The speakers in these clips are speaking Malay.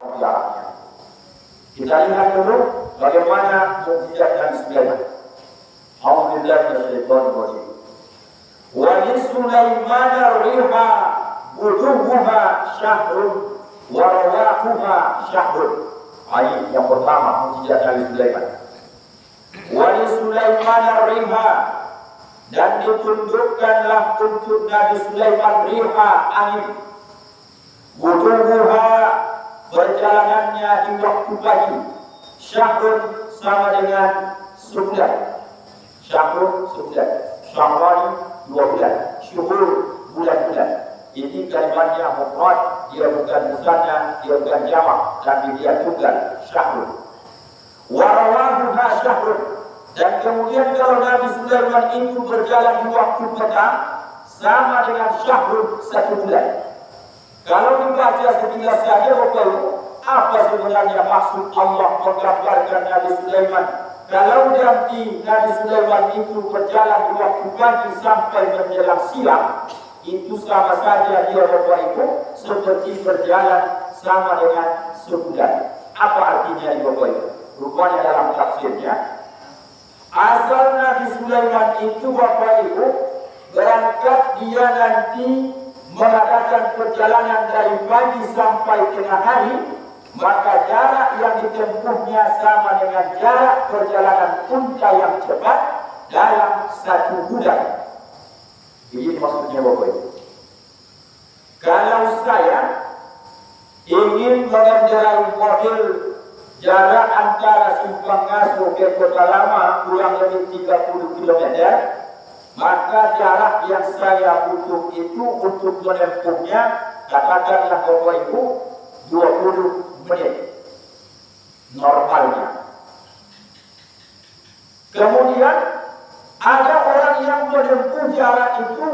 jaraknya. Kita lihat dulu bagaimana mukjizat Nabi Sulaiman. Alhamdulillah minasyaitonir rajim. Wa li Sulaiman ar-riha buduha syahrun wa rawahuha syahrun. Ayat yang pertama mukjizat Nabi Sulaiman. Wa li Sulaiman ar-riha, dan ditunjukkanlah untuk Nabi Sulaiman riha, angin. Buduha, perjalanannya di waktu pagi. Syahrun sama dengan sebulan. Syahrun sebulan. Syahran 2 bulan. Syuhur bulan-bulan. Ini kalimatnya mufrad, dia bukan musanna, dia bukan jamak, tapi dia tunggal. Syahrun. Warawahuha syahrun. Dan kemudian kalau Nabi Sulaiman itu berjalan di waktu petang, sama dengan syahrun 1 bulan. Kalau dibaca sekilas saja, apa sebenarnya maksud Allah menggambarkan Nabi Sulaiman? Kalau nanti Nabi Sulaiman itu berjalan di waktu pagi sampai menjelang siang, itu sama saja dia Bapak Ibu seperti berjalan sama dengan sebulan. Apa artinya di Bapak Ibu? Rupanya dalam tafsirnya, asal Nabi Sulaiman itu Bapak Ibu berangkat dia nanti mengadakan perjalanan dari pagi sampai tengah hari, maka jarak yang ditempuhnya sama dengan jarak perjalanan unta yang cepat dalam 1 bulan. Ini maksudnya Bapak Ibu. Kalau saya ingin mengendarai mobil jarak antara Simpang Ngasuh ke Kota Lama kurang lebih 30 km, maka jarak yang saya butuh itu untuk menempuhnya, katakanlah Bapak Ibu 20 menit normalnya. Kemudian ada orang yang menempuh jarak itu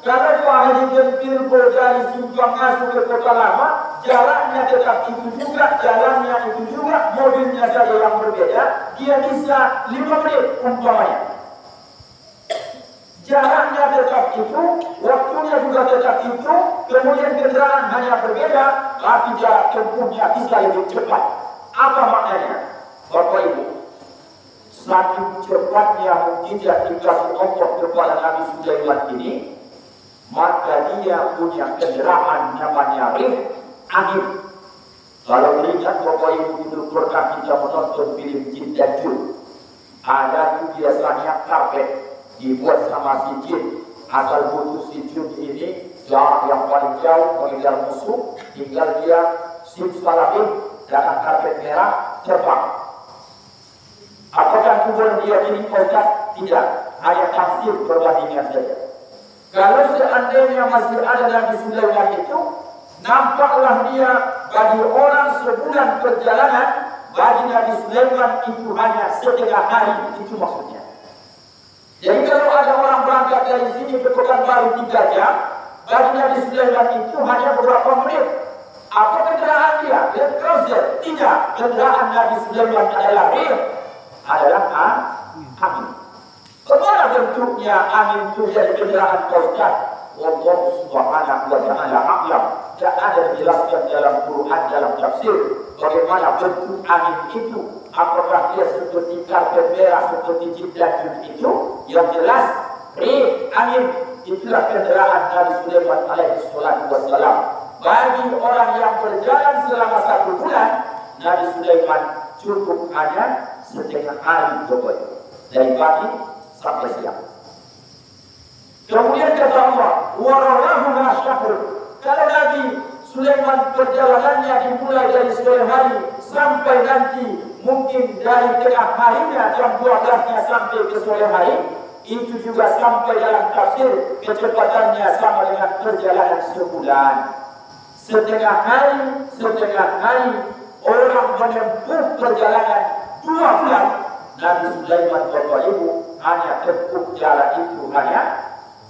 karena Pak Haji Gempil dari Simpang Ngasuh ke Kota Lama, jaraknya tetap itu juga, jalannya itu juga, mobilnya saja yang berbeda, dia bisa 5 menit umpamanya. Jaraknya tetap itu, waktunya juga tetap itu, kemudian kendaraan hanya berbeda, tapi jarak tempuhnya bisa lebih cepat. Apa maknanya? Bapak Ibu, saking cepatnya mukjizat dikasih Allah kepada Nabi Sulaiman ini, maka dia punya kendaraan namanya rih, angin. Kalau teringat Bapak Ibu itu pernah kita menonton film Jin dan Jun, ada itu biasanya karpet dibuat sama si jin. Asal butuh si jin ini jarak yang paling jauh mengejar musuh, tinggal dia simsalabim dengan karpet merah terbang. Apakah tujuan dia ini Ustaz? Tidak, hanya tafsir perbandingan saja. Kalau seandainya masih ada Nabi Sulaiman itu, nampaklah dia bagi orang sebulan perjalanan, bagi Nabi Sulaiman itu hanya setengah hari, itu maksudnya. Jadi kalau ada orang berangkat dari sini ke Pekanbaru 3 jam, bagi Nabi Sulaiman itu hanya beberapa menit. Apa kendaraan dia? Land Cruiser? Tidak. Kendaraan Nabi Sulaiman adalah angin. Kemana bentuknya angin itu jadi kendaraan Ustaz? Allah Subhanahu wa Ta'ala a'lam. Tak ada dijelaskan dalam Quran, dalam tafsir bagaimana bentuk angin itu. Apakah dia seperti karpet merah, seperti jin itu? Yang jelas, angin itulah kendaraan Nabi Sulaiman alaihi salatu wassalam. Bagi orang yang berjalan selama 1 bulan, Nabi Sulaiman cukup hanya setengah hari dari pagi sampai siang. Kemudian kata Allah, warawahuha syahrun. Kalau Nabi Sulaiman perjalanannya dimulai dari sore hari sampai nanti mungkin dari tengah harinya jam 12-nya sampai ke sore hari, itu juga sampai dalam tafsir kecepatannya sama dengan perjalanan sebulan. Setengah hari orang menempuh perjalanan 2 bulan. Nabi Sulaiman Bapak Ibu hanya tempuh jarak itu hanya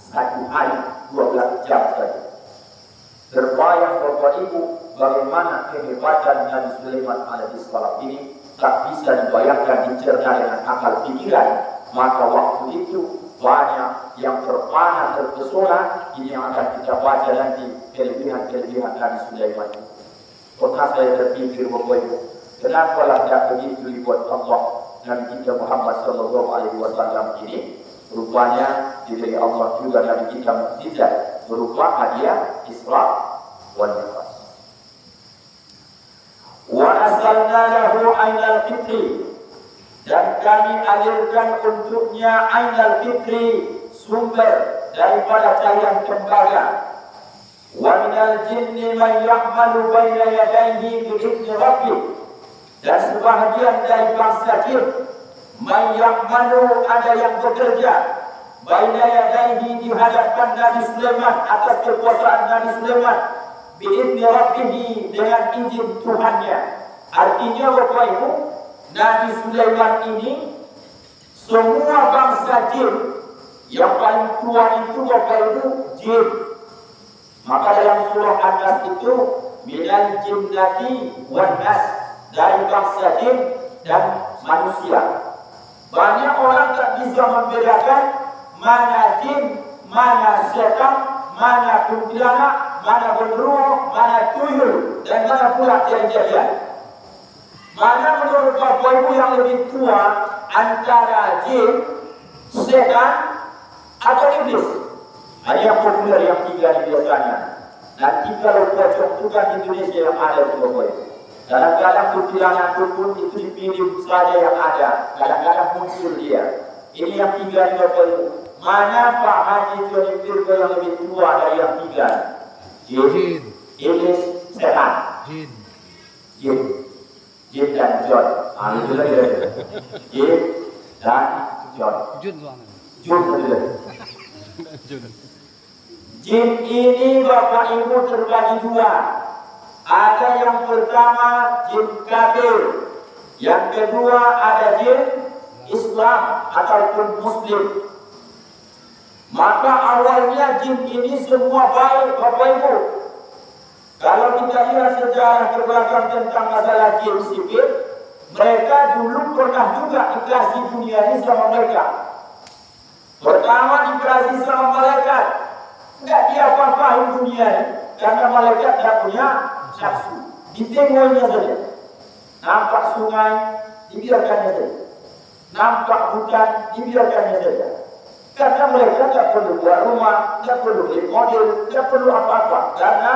1 hari 12 jam saja. Terbayang Bapak Ibu bagaimana kehebatan Nabi Sulaiman alaihissalam ini tak bisa dibayangkan, dicerna dengan akal pikiran. Maka waktu itu banyak yang terpana, terpesona. Ini yang akan kita baca nanti, kelebihan-kelebihan Nabi Sulaiman. Pernah saya terpikir Bapak Ibu, kenapa lah tak begitu dibuat Allah Nabi kita Muhammad sallallahu alaihi wasallam ini? Rupanya diberi Allah juga Nabi kita mukjizat berupa hadiah Isra wal Mi'raj. Wa asalna lahu ainal fitri, dan kami alirkan untuknya ainal fitri, sumber daripada cahaya tembaga. Wa minal jinni man ya'malu baina yadayhi bi'izni rabbih, dan sebahagian dari bangsa jin man ya'malu, ada yang bekerja baina yadayhi, di hadapan Nabi Sulaiman, atas kekuasaan Nabi Sulaiman, bi'izni rabbih, dengan izin Tuhannya. Artinya Bapak Ibu, Nabi Sulaiman ini semua bangsa jin yang paling tua itu Bapak Ibu jin. Maka dalam surah An-Nas itu minal jinnati wan nas, dari bangsa jin dan manusia. Banyak orang tak bisa membedakan mana jin, mana setan, mana kuntilanak, mana genderuwo, mana tuyul, dan mana pula jadian-jadian. Mana menurut Bapak Ibu yang lebih tua antara jin, setan, atau iblis? Hanya yang populer yang tiga ini biasanya. Nanti kalau kita contohkan Indonesia yang ada di Bapak Ibu, kadang-kadang kuntilanak pun itu dipilih saja yang ada, kadang-kadang muncul dia. Ini yang tiga ini Bapak Ibu. Mana Pak Haji Joni Firgo yang lebih tua dari yang tiga? Jin, iblis, setan. Jin dan John. Itu lagi. Jin dan John. Jin ini Bapak Ibu terbagi dua. Ada yang pertama jin kafir, yang kedua ada jin Islam ataupun Muslim. Maka awalnya jin ini semua baik Bapak Ibu. Kalau kita lihat sejarah terbelakang tentang masalah jin sipil, mereka dulu pernah juga dikasih dunia ini sama mereka. Pertama dikasih sama malaikat, enggak dia apa-apain dunia ini, karena malaikat tidak punya nafsu, ditengoknya saja. Nampak sungai, dibiarkannya saja. Nampak hutan, dibiarkannya saja. Karena mereka tidak perlu buat rumah, tidak perlu beli mobil, tidak perlu apa-apa. Karena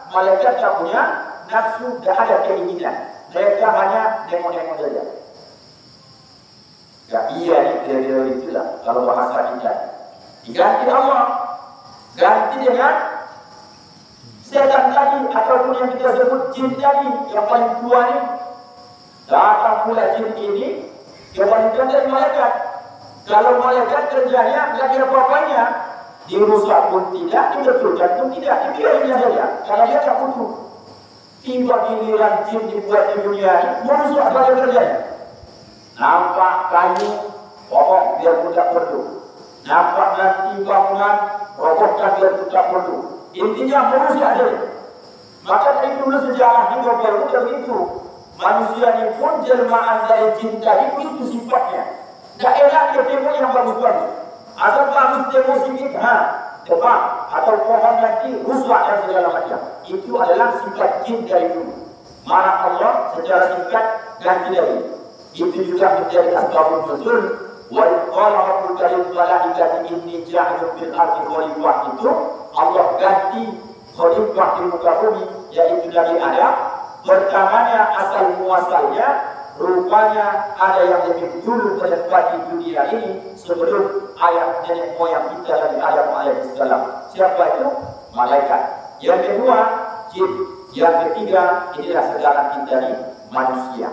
malaikat tidak punya nafsu, tidak ada keinginan. Mereka hanya nengok-nengok saja. Ya iya nih, kira-kira itulah kalau bahasa kita. Diganti Allah, ganti dengan setan tadi, ataupun yang kita sebut jin tadi, yang paling tua ini. Datang pula jin ini, yang paling tua dari malaikat. Kalau malaikat kerjanya tidak ada apa-apanya, dirusak pun tidak, dibetulkan pun tidak, dibiarkan saja, karena dia tak butuh. Tiba giliran jin dibuat di dunia ini, merusak pada kerjanya. Nampak kayu, pokok biar tidak perlu. Nampak nanti bangunan, robohkan biar tidak perlu. Intinya merusak dia. Maka dari dulu sejarah di Bapak Ibu begitu. Manusia ini pun jelmaan dari jin tadi itu sifatnya. Tak enak dia tengok yang bagus-bagus. Asal bagus tengok sikit, depan atau pohon nanti rusak dan segala macam. Itu adalah sifat jin dari dulu. Marah Allah secara singkat ganti dari. Itu juga menjadi asbabun nuzul. Wa qala rabbuka lil malaikati inni ja'ilun fil ardi khalifah, itu Allah ganti khalifah di muka bumi, yaitu dari Adam. Pertamanya asal muasalnya rupanya ada yang lebih dulu menempati dunia ini sebelum ayah nenek moyang kita dari Adam alaihissalam. Siapa itu? Malaikat. Yang kedua jin. Yang ketiga inilah sekarang kita ini manusia.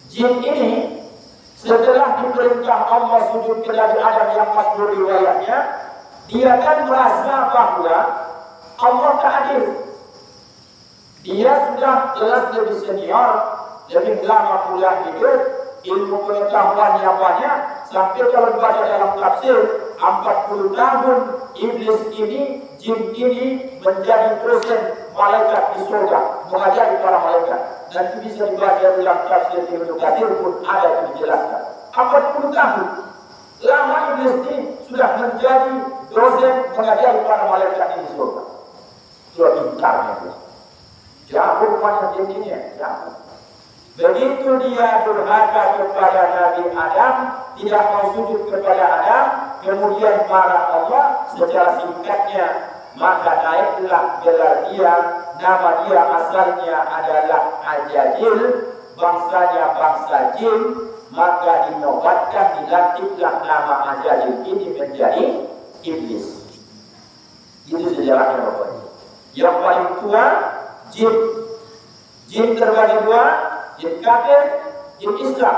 Jin ini setelah diperintah Allah sujud ke Nabi Adam yang masyhur riwayatnya, dia kan merasa bahwa Allah tak adil. Dia sudah jelas lebih senior, lebih lama pula hidup, ilmu pengetahuan yang banyak, sampai kalau dibaca dalam tafsir 40 tahun iblis ini, jin ini menjadi dosen malaikat di surga, mengajari para malaikat. Nanti bisa dibaca dalam tafsir Ibnu Katsir pun ada yang dijelaskan. 40 tahun lama iblis ini sudah menjadi dosen mengajari para malaikat di surga. Sudah pintarnya. Jauh mana jadinya? Jauh. Begitu dia durhaka kepada Nabi Adam, tidak mau sujud kepada Adam, kemudian marah Allah secara singkatnya, maka naiklah gelar dia, nama dia asalnya adalah Ajajil, bangsanya bangsa jin, maka dinobatkan, dilantiklah nama Ajajil ini menjadi iblis. Itu sejarahnya Bapak. Yang paling tua jin. Jin terbagi dua, jin kafir, jin Islam.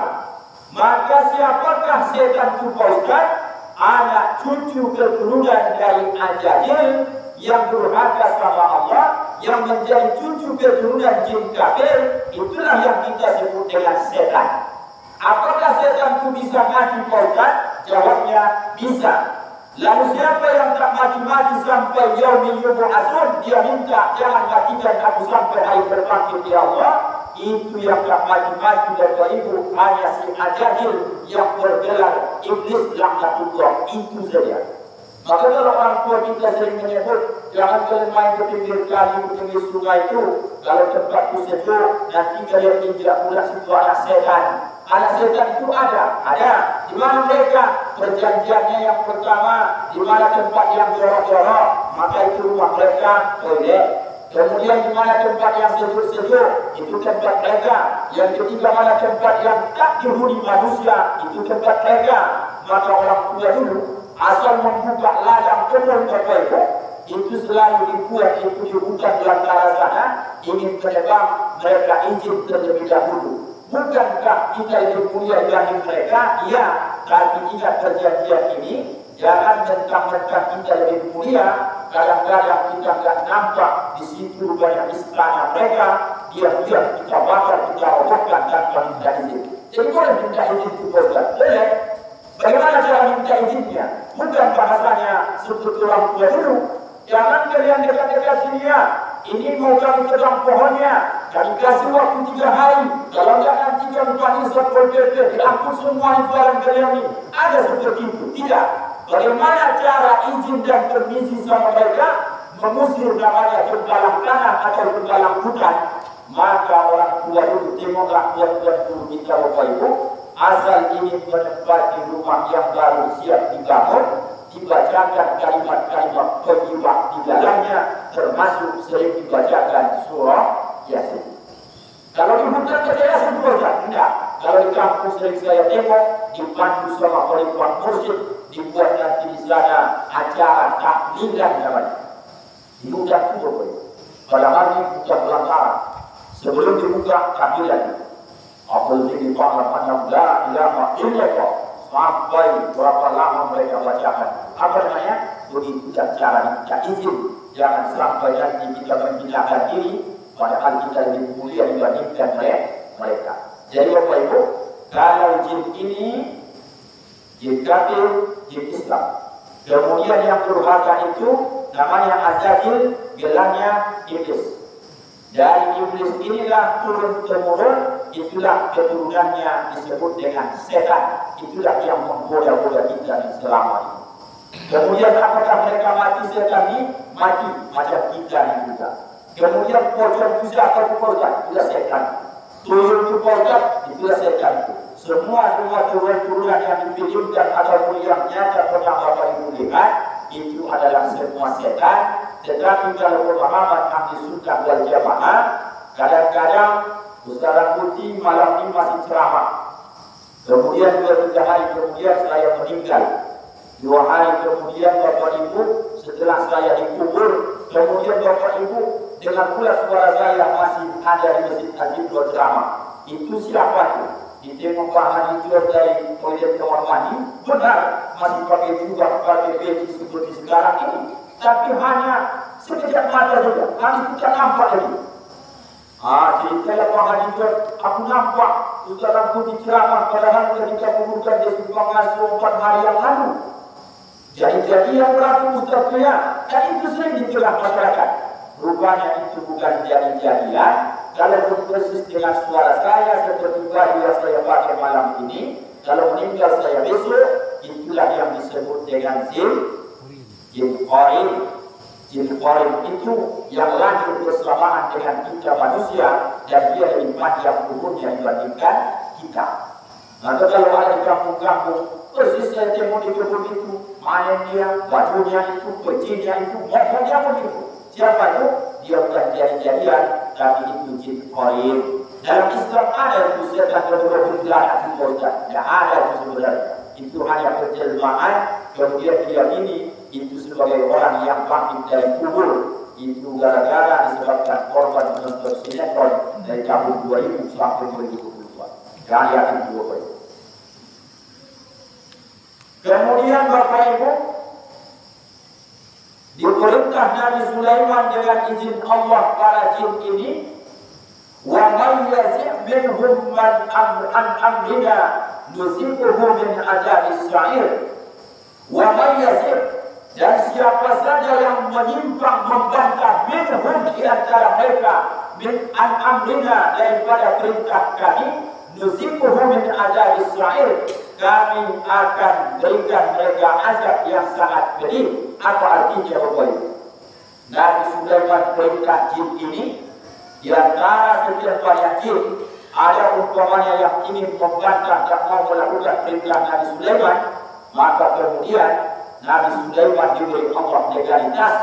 Maka siapakah setan itu Pak Ustaz? Anak cucu keturunan dari Ajajil yang durhaka sama Allah, yang menjadi cucu keturunan jin kafir, itulah yang kita sebut dengan setan. Apakah setan itu bisa mati Pak Ustaz? Jawabnya bisa. Lalu siapa yang tak mati-mati sampai yaumil yub'atsun, dia minta jangan matikan aku sampai hari berbangkit ya Allah. Itu yang tak mati-mati Bapak Ibu, hanya si Ajajil yang bergelar iblis laknatullah. Itu saja. Maka kalau orang tua kita sering menyebut, jangan kalian main ke pinggir kali, ke pinggir sungai itu. Kalau tempat itu sejuk, nanti kalian injak pula situ anak setan. Anak setan itu ada. Di mana mereka? Perjanjiannya yang pertama, di mana tempat yang jorok-jorok, maka itu rumah mereka, toilet. Kemudian di mana tempat yang sejuk-sejuk, itu tempat mereka. Yang ketiga, mana tempat yang tak dihuni manusia, itu tempat mereka. Maka orang tua dulu asal membuka ladang kebun mereka, itu selalu dibuat itu di hutan belantara sana, ingin menebang, mereka izin terlebih dahulu. Bukankah kita lebih mulia dari mereka? Iya, tapi ingat perjanjian ini, jangan mentang-mentang kita lebih mulia, kadang-kadang kita tidak nampak di situ banyak istana mereka, diam-diam kita bakar, kita robohkan tanpa minta izin. Jadi boleh minta izin itu boleh. Bagaimana cara minta izinnya? Bukan bahasanya seperti orang tua dulu. Jangan kalian dekat-dekat sini ya. Ini mau kami tebang pohonnya. Kami kasih waktu 3 hari. Kalau tidak nanti kami panggil Satpol PP, diangkut semua barang kalian ini. Ada seperti itu? Tidak. Bagaimana cara izin dan permisi sama mereka? Mengusir namanya jembalang tanah atau jembalang hutan. Maka orang tua dulu, tengoklah tuan-tuan dulu kita Bapak Ibu, asal ingin menempati rumah yang baru siap dibangun, dibacakan kalimat-kalimat penjiwak di dalamnya, termasuk sering dibacakan surah Yasin. Kalau di hutan saja Yasin bukan? Tidak. Kalau di kampung sering saya tengok, dipandu sama khalifah mursyid, dibuat nanti di sana acara taklilan namanya. Di hutan itu boleh. Pada hari hutan belantara, sebelum dibuka taklilan. Apel ini paham la ilaha illallah, sampai berapa lama mereka bacakan. Apa namanya? Begitu cara minta izin. Jangan sampai nanti kita menghilangkan diri, padahal kita lebih mulia dibandingkan mereka. Jadi Bapak Ibu, kalau jin ini jin kafir, jin Islam. Kemudian yang durhaka itu namanya Azazil, gelarnya iblis. Dari iblis inilah turun-temurun, itulah keturunannya disebut dengan setan. Itulah yang menggoda-goda kita selama ini. Kemudian apakah mereka mati setan ini? Mati macam kita ini juga. Kemudian pocong bisa atau pocong, itulah setan. Tuyul itu pocong, itulah setan. Semua turun-turunan yang dipilihkan ataupun yang nyata pernah Bapak Ibu lihat, itu adalah semua setan. Tetapi kalau pemahaman ahli sunnah wal jamaah, kadang-kadang Ustaz Putih malam ini masih ceramah. Kemudian 2-3 hari kemudian saya meninggal. 2 hari kemudian Bapak Ibu setelah saya dikubur, kemudian Bapak Ibu dengan pula suara saya masih ada di Masjid Azim ceramah. Itu siapa itu? Ditengok Pak Haji Jor dari toilet kamar mandi, benar masih pakai jubah, pakai peci seperti sekarang ini. Tapi hanya sekejap mata saja, kami tidak nampak lagi. Cerita Pak Haji Jor, aku nampak Ustaz Putih ceramah padahal ketika kuburkan dia sumpah ngasuh 4 hari yang lalu. Jadi yang berlaku Ustaz ya, dan itu sering ditelah masyarakat. Rupanya itu bukan jadi-jadian. Kalau persis dengan suara saya seperti baju yang saya pakai malam ini, kalau meninggal saya besok, itulah yang disebut dengan jin qarin. Jin qarin itu yang lahir bersamaan dengan kita manusia dan dia lebih panjang umurnya dibandingkan kita. Maka kalau ada di kampung-kampung, persis saya tengok di kebun itu, main dia, bajunya itu, kecilnya itu, motornya pun itu. Siapa itu? Dia bukan jadi-jadian, tapi itu jin qarin. Dalam Islam ada itu setan berdua hati Ustaz. Tidak ada itu sebenarnya. Itu hanya penjelmaan, kemudian dia ini itu sebagai orang yang bangkit dari kubur. Itu gara-gara disebabkan korban menonton sinetron dari tahun 2000 sampai 2022. Jangan yakin dua poin. Kemudian Bapak Ibu, diperintah Nabi Sulaiman dengan izin Allah para jin ini, wa man yazi' minhum man amrina nuziquhu min azabis sa'ir. Wa man yazi', dan siapa saja yang menyimpang membantah minhum di antara mereka min amrina daripada perintah kami, nuziquhu min azabis sa'ir, kami akan berikan mereka azab yang sangat pedih. Apa artinya Bapak Ibu? Nabi Sulaiman perintah jin ini, di antara sekian banyak jin, ada umpamanya yang ingin membantah dan mau melakukan perintah Nabi Sulaiman, maka kemudian Nabi Sulaiman diberi Allah legalitas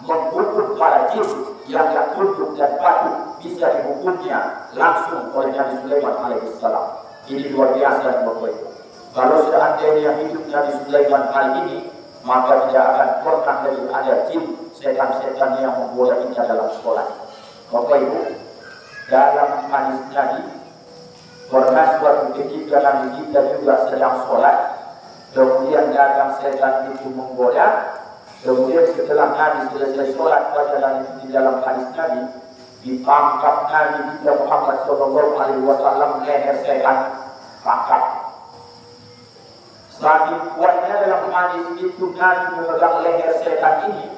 menghukum para jin yang tak tunduk dan patuh, bisa dihukumnya langsung oleh Nabi Sulaiman alaihissalam. Ini luar biasa Bapak Ibu. Kalau seandainya hidup Nabi Sulaiman hari ini, maka tidak akan pernah lagi ada jin, setan-setan yang membola kita dalam sekolah. Bapak Ibu, dalam hadis Nabi, pernah suatu ketika Nabi kita juga sedang sholat, kemudian datang setan itu menggoda, kemudian setelah Nabi selesai sholat, baca di dalam hadis Nabi, ditangkap Nabi kita Muhammad SAW leher setan, tangkap. Saking kuatnya dalam hadis itu Nabi memegang leher setan ini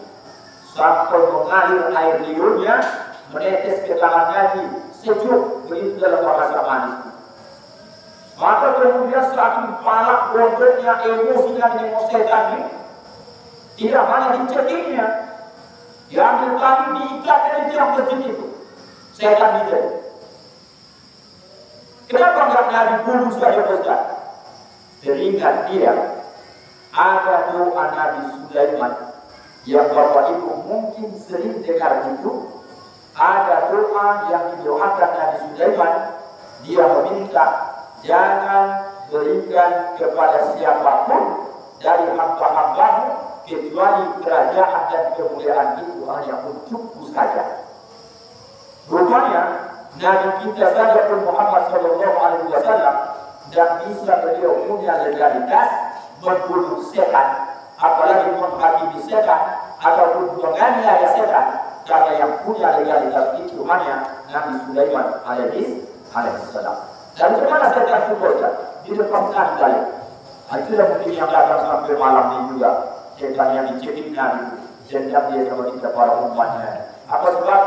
sampai mengalir air liurnya menetes ke tangan Nabi, sejuk begitu dalam bahasa hadis. Maka kemudian saking palak bondoknya emosinya dengan setan ini, tidak hanya dicekiknya, diambil kami diikat dan diam kecil itu setan itu. Kenapa enggak Nabi bunuh saja Ustaz? Teringat dia ada doa Nabi Sulaiman yang Bapak Ibu mungkin sering dengar itu. Ada doa yang didoakan Nabi Sulaiman, dia meminta jangan berikan kepada siapapun dari hamba-hambamu kecuali kerajaan dan kemuliaan itu hanya untukku saja. Rupanya Nabi kita saja pun Muhammad SAW dan bisa beliau punya legalitas membunuh setan, apalagi menghakimi setan ataupun menganiaya setan, karena yang punya legalitas itu hanya Nabi Sulaiman alaihissalam. Dan kemana setan itu berada? Di depan kali. Itulah mungkin yang datang sampai malam ini juga, setan yang dicekik Nabi, dendam dia sama kita para umatnya. Apa sebab?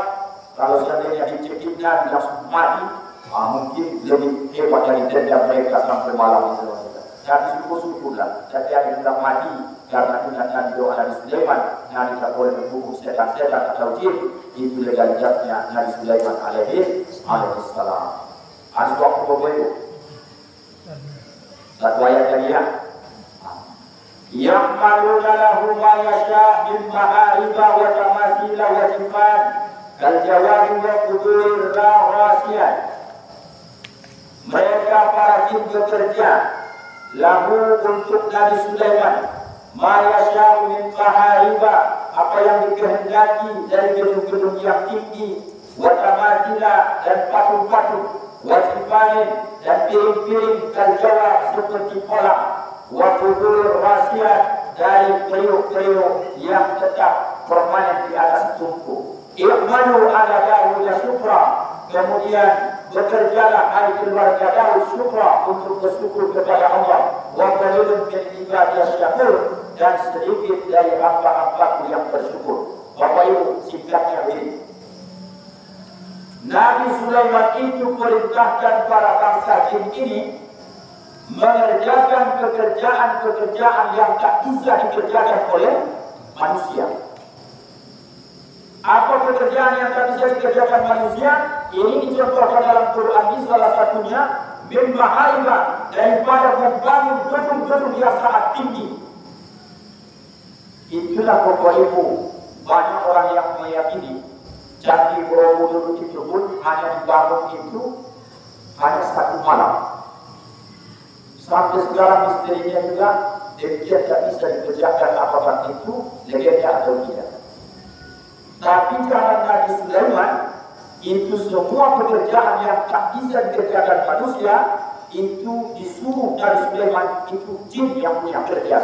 Kalau seandainya dicekik Nabi langsung mati, mungkin lebih hebat dari dendam mereka sampai malam itu. Tapi syukur-syukurlah, tapi ada yang tidak mati karena ingatan doa Nabi Sulaiman. Nabi tak boleh menghukum setan-setan atau jin. Itu legalitasnya Nabi Sulaiman alaihissalam. Ada waktu berbeda. Satu ayat tadi ya. Ya'maluna lahu ma yasha' min mahariba wa tamasila wa jifan kal jawari wa qudurir rawasiyat. Mereka para jin bekerja lahu untuk Nabi Sulaiman ma yasha'u min mahariba, apa yang dikehendaki dari gedung-gedung yang tinggi, wa tamasila dan patung-patung, wa jifanin dan piring-piring kaljawab seperti kolam, wa qudur wasiat dari periuk-periuk yang tetap permanen di atas tungku. I'malu ala Daud syukra, kemudian bekerjalah hai keluarga Daud syukra untuk bersyukur kepada Allah. Wa qalilun min ibadiyas syakur, dan sedikit dari hamba-hambaku yang bersyukur. Bapak Ibu, singkatnya ini, Nabi Sulaiman itu perintahkan para bangsa jin ini mengerjakan pekerjaan-pekerjaan yang tak bisa dikerjakan oleh manusia. Apa pekerjaan yang tak bisa dikerjakan manusia? Ini dicontohkan dalam Quran ini salah satunya membahayakan daripada membangun gedung-gedung yang sangat tinggi. Itulah pokok ibu. Banyak orang yang meyakini Candi Borobudur itu pun hanya dibangun itu hanya satu malam. Sampai sekarang misterinya juga dia tak bisa dikerjakan apapun itu legenda atau tidak. Tapi kalau Nabi Sulaiman itu semua pekerjaan yang tak bisa dikerjakan manusia itu disuruh Nabi Sulaiman itu jin yang punya kerja.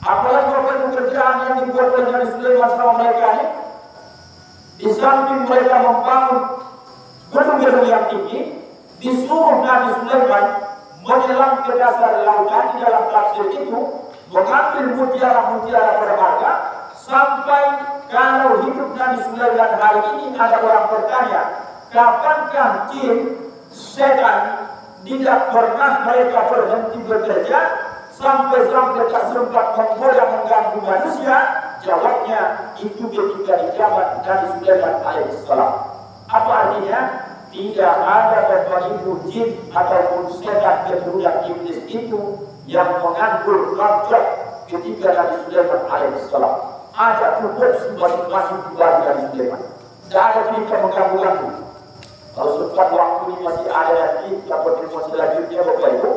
Apalagi pekerjaan yang dibuat oleh Nabi Sulaiman sama mereka ini, di samping mereka membangun gedung-gedung yang tinggi, disuruh Nabi Sulaiman menyelam ke dasar lautan. Di dalam tafsir itu mengambil mutiara-mutiara berharga, sampai kalau hidup Nabi Sulaiman hari ini ada orang bertanya, kapankah jin, setan tidak pernah mereka berhenti bekerja sampai tak sempat menggoda mengganggu manusia? Jawabnya itu ketika di zaman Nabi Sulaiman alaihissalam. Apa artinya? Tidak ada penipu jin ataupun setan keturunan iblis itu yang mengambil kontrak ketika Nabi Sulaiman alaihissalam. Ada tubuh masing-masing pribadi Nabi Sulaiman. Tidak ada kita mengganggu-ganggu. Kalau sempat waktu ini masih ada nanti dapat ilmu selanjutnya Bapak Ibu.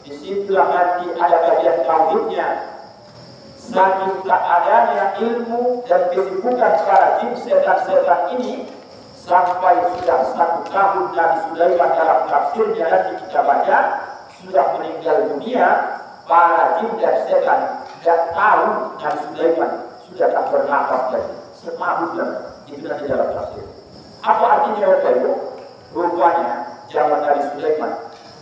Disitulah nanti ada kajian tauhidnya. Saking tak adanya ilmu dan kesibukan para jin setan-setan ini, sampai sudah 1 tahun Nabi Sulaiman dalam tafsirnya nanti kita baca sudah meninggal dunia, para jin dan setan tidak tahu Nabi Sulaiman sudah tak bernafas lagi, semabut lagi. Itu nanti dalam tafsir. Apa artinya Bapak Ibu? Rupanya zaman Nabi Sulaiman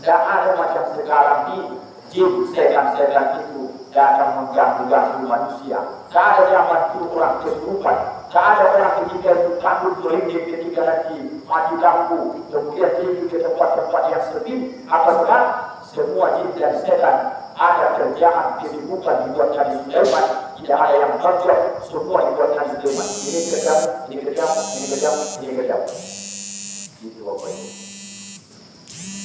tidak ada macam sekarang ini jin setan-setan itu tidak akan mengganggu-ganggu manusia. Tidak ada zaman itu orang kesurupan. Tak ada orang ketika itu takut berhenti ketika nanti mati lampu, kemudian pergi ke tempat-tempat yang sepi. Apa sebab? Semua jin dan setan ada kerjaan kesibukan dibuat Nabi Sulaiman. Tidak ada yang cocok, semua dibuat Nabi Sulaiman. Ini kejam, ini kejam, ini kejam, ini kejam. Itu Bapak Ibu.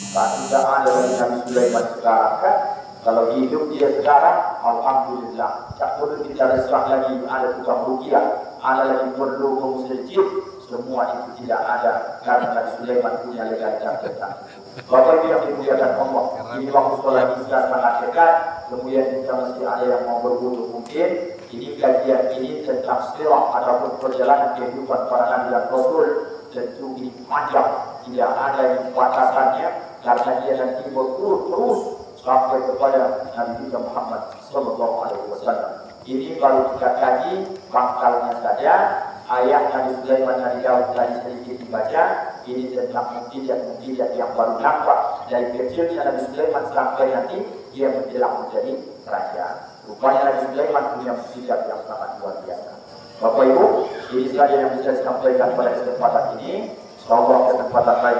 Tak tidak ada dari Nabi Sulaiman sekarang kan? Kalau hidup dia sekarang, alhamdulillah. Tak perlu kita resah lagi ada tukang rukiah, ada lagi perlu memusyrikir. Semua itu tidak ada karena Nabi Sulaiman punya legalitas tentang itu. Bapak Ibu yang dimuliakan Allah, ini waktu sekolah kita sangat dekat. Kemudian kita masih ada yang mau berbutuh mungkin. Ini kajian ini tentang sirah ataupun perjalanan kehidupan para Nabi dan Rasul. Tentu ini panjang, tidak ada yang batasannya karena dia nanti berurut terus sampai kepada Nabi kita Muhammad Sallallahu Alaihi Wasallam. Ini baru kita kaji pangkalnya saja. Ayat Nabi Sulaiman Nabi Daud tadi sedikit dibaca. Ini tentang mukjizat yang baru nampak dari kecilnya Nabi Sulaiman sampai nanti dia menjelang menjadi raja. Rupanya Nabi Sulaiman punya mukjizat yang sangat luar biasa. Bapak Ibu, ini saja yang bisa disampaikan pada kesempatan ini. Semoga kesempatan lain